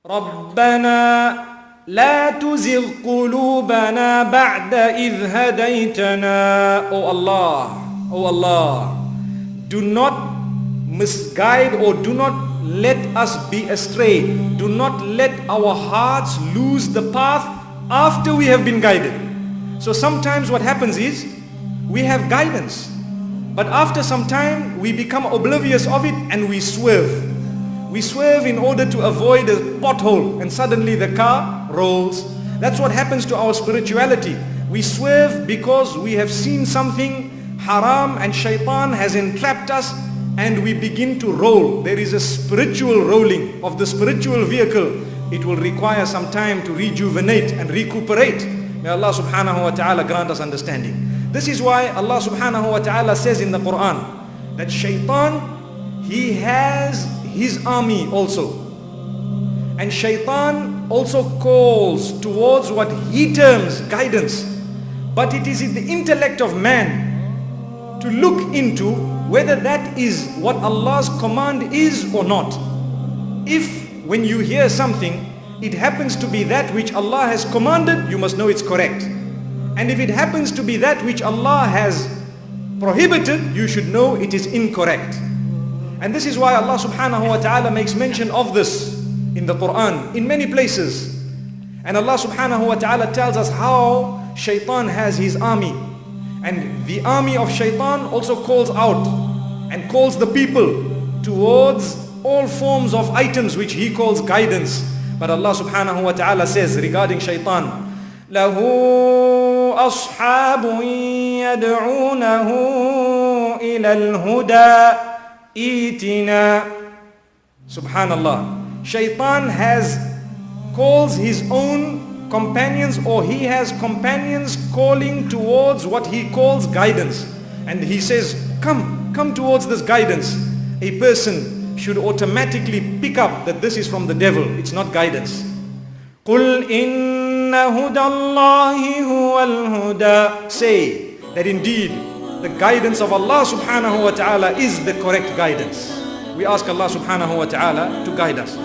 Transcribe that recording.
رَبَّنَا لَا تُزِغْ قُلُوبَنَا بَعْدَ إِذْ هَدَيْتَنَا. O Allah, do not misguide or do not let us be astray. Do not let our hearts lose the path after we have been guided. So sometimes what happens is we have guidance, but after some time we become oblivious of it and we swerve. We swerve in order to avoid a pothole and suddenly the car rolls. That's what happens to our spirituality. We swerve because we have seen something haram and shaitan has entrapped us and we begin to roll. There is a spiritual rolling of the spiritual vehicle. It will require some time to rejuvenate and recuperate. May Allah subhanahu wa ta'ala grant us understanding. This is why Allah subhanahu wa ta'ala says in the Quran that shaitan, he has his army also. And shaitan also calls towards what he terms guidance. But it is in the intellect of man to look into whether that is what Allah's command is or not. If when you hear something, it happens to be that which Allah has commanded, you must know it's correct. And if it happens to be that which Allah has prohibited, you should know it is incorrect. And this is why Allah subhanahu wa ta'ala makes mention of this in the Quran in many places. And Allah subhanahu wa ta'ala tells us how shaitan has his army. And the army of shaitan also calls out and calls the people towards all forms of items which he calls guidance. But Allah subhanahu wa ta'ala says regarding shaitan, لَهُ أَصْحَابٌ يَدْعُونَهُ إِلَى الْهُدَى إِيتِنَا. Subhanallah. Shaitan calls his own companions, or he has companions calling towards what he calls guidance. And he says, come towards this guidance. A person should automatically pick up that this is from the devil. It's not guidance. قُلْ إِنَّ هُدَى اللَّهِ هُوَ الْهُدَى. Say that indeed the guidance of Allah subhanahu wa ta'ala is the correct guidance. We ask Allah subhanahu wa ta'ala to guide us.